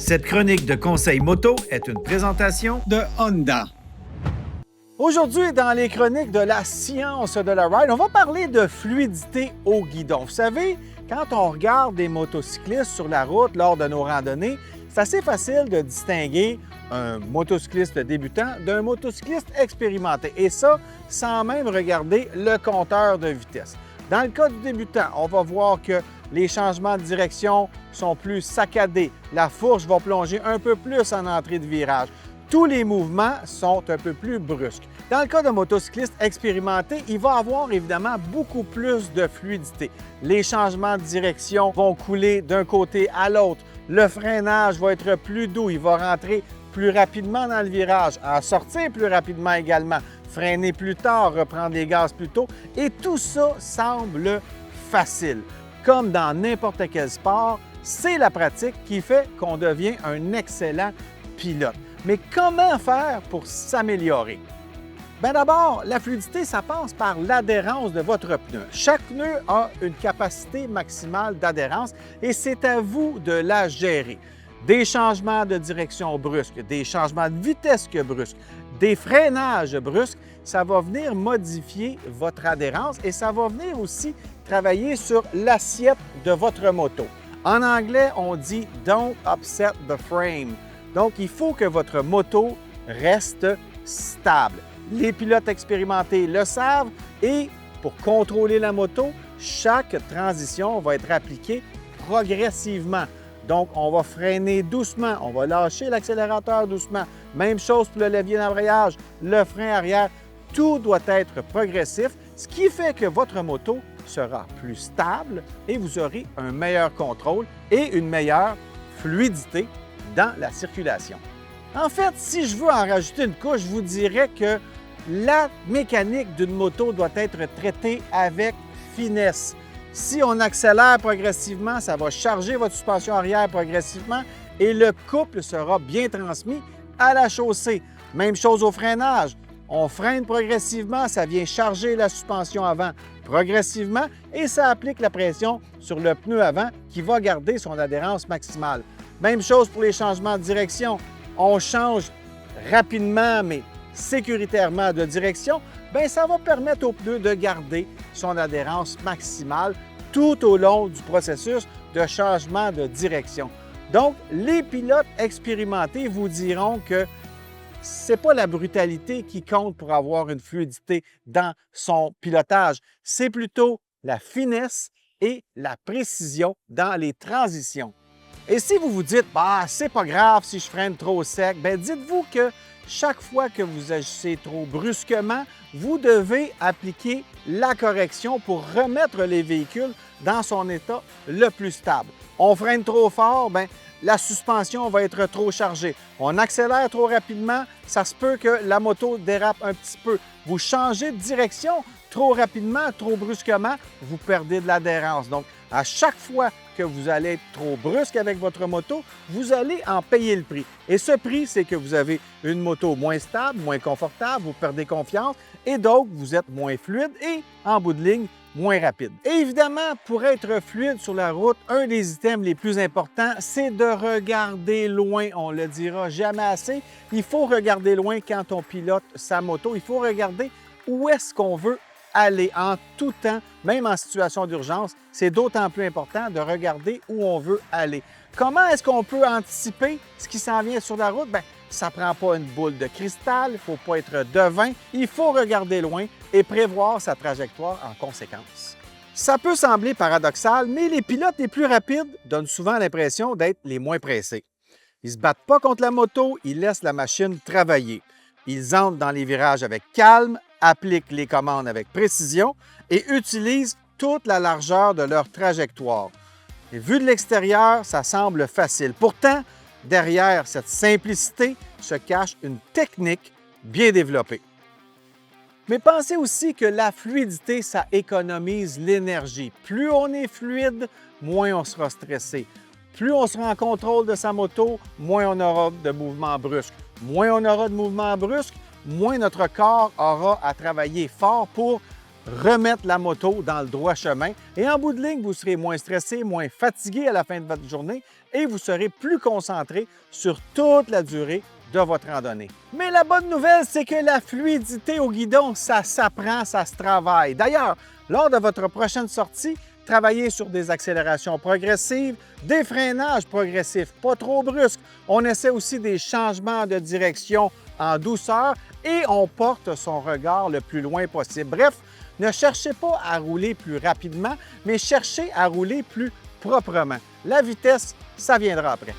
Cette chronique de conseils moto est une présentation de Honda. Aujourd'hui, dans les chroniques de la science de la ride, on va parler de fluidité au guidon. Vous savez, quand on regarde des motocyclistes sur la route lors de nos randonnées, c'est assez facile de distinguer un motocycliste débutant d'un motocycliste expérimenté. Et ça, sans même regarder le compteur de vitesse. Dans le cas du débutant, on va voir que les changements de direction sont plus saccadés. La fourche va plonger un peu plus en entrée de virage. Tous les mouvements sont un peu plus brusques. Dans le cas d'un motocycliste expérimenté, il va avoir évidemment beaucoup plus de fluidité. Les changements de direction vont couler d'un côté à l'autre. Le freinage va être plus doux, il va rentrer plus rapidement dans le virage, en sortir plus rapidement également, freiner plus tard, reprendre les gaz plus tôt. Et tout ça semble facile. Comme dans n'importe quel sport, c'est la pratique qui fait qu'on devient un excellent pilote. Mais comment faire pour s'améliorer? Bien d'abord, la fluidité, ça passe par l'adhérence de votre pneu. Chaque pneu a une capacité maximale d'adhérence et c'est à vous de la gérer. Des changements de direction brusques, des changements de vitesse brusques, des freinages brusques, ça va venir modifier votre adhérence et ça va venir aussi travailler sur l'assiette de votre moto. En anglais, on dit « don't upset the frame ». Donc, il faut que votre moto reste stable. Les pilotes expérimentés le savent et pour contrôler la moto, chaque transition va être appliquée progressivement. Donc, on va freiner doucement, on va lâcher l'accélérateur doucement. Même chose pour le levier d'embrayage, le frein arrière. Tout doit être progressif, ce qui fait que votre moto sera plus stable et vous aurez un meilleur contrôle et une meilleure fluidité dans la circulation. En fait, si je veux en rajouter une couche, je vous dirais que la mécanique d'une moto doit être traitée avec finesse. Si on accélère progressivement, ça va charger votre suspension arrière progressivement et le couple sera bien transmis à la chaussée. Même chose au freinage. On freine progressivement, ça vient charger la suspension avant progressivement et ça applique la pression sur le pneu avant qui va garder son adhérence maximale. Même chose pour les changements de direction. On change rapidement mais sécuritairement de direction, bien, ça va permettre au pneu de garder son adhérence maximale tout au long du processus de changement de direction. Donc, les pilotes expérimentés vous diront que ce n'est pas la brutalité qui compte pour avoir une fluidité dans son pilotage, c'est plutôt la finesse et la précision dans les transitions. Et si vous vous dites, bah, c'est pas grave si je freine trop sec, bien, dites-vous que chaque fois que vous agissez trop brusquement, vous devez appliquer la correction pour remettre les véhicules dans son état le plus stable. On freine trop fort, bien, la suspension va être trop chargée. On accélère trop rapidement, ça se peut que la moto dérape un petit peu. Vous changez de direction trop rapidement, trop brusquement, vous perdez de l'adhérence. Donc, à chaque fois que vous allez être trop brusque avec votre moto, vous allez en payer le prix. Et ce prix, c'est que vous avez une moto moins stable, moins confortable, vous perdez confiance et donc vous êtes moins fluide et, en bout de ligne, moins rapide. Et évidemment, pour être fluide sur la route, un des items les plus importants, c'est de regarder loin. On ne le dira jamais assez. Il faut regarder loin quand on pilote sa moto. Il faut regarder où est-ce qu'on veut aller en tout temps, même en situation d'urgence. C'est d'autant plus important de regarder où on veut aller. Comment est-ce qu'on peut anticiper ce qui s'en vient sur la route? Bien, ça ne prend pas une boule de cristal, il ne faut pas être devin, il faut regarder loin et prévoir sa trajectoire en conséquence. Ça peut sembler paradoxal, mais les pilotes les plus rapides donnent souvent l'impression d'être les moins pressés. Ils ne se battent pas contre la moto, ils laissent la machine travailler. Ils entrent dans les virages avec calme, appliquent les commandes avec précision et utilisent toute la largeur de leur trajectoire. Et vu de l'extérieur, ça semble facile. Pourtant, derrière cette simplicité se cache une technique bien développée. Mais pensez aussi que la fluidité, ça économise l'énergie. Plus on est fluide, moins on sera stressé. Plus on sera en contrôle de sa moto, moins on aura de mouvements brusques. Moins on aura de mouvements brusques, moins notre corps aura à travailler fort pour remettre la moto dans le droit chemin. Et en bout de ligne, vous serez moins stressé, moins fatigué à la fin de votre journée et vous serez plus concentré sur toute la durée de votre randonnée. Mais la bonne nouvelle, c'est que la fluidité au guidon, ça s'apprend, ça se travaille. D'ailleurs, lors de votre prochaine sortie, travaillez sur des accélérations progressives, des freinages progressifs, pas trop brusques. On essaie aussi des changements de direction en douceur et on porte son regard le plus loin possible. Bref, ne cherchez pas à rouler plus rapidement, mais cherchez à rouler plus proprement. La vitesse, ça viendra après.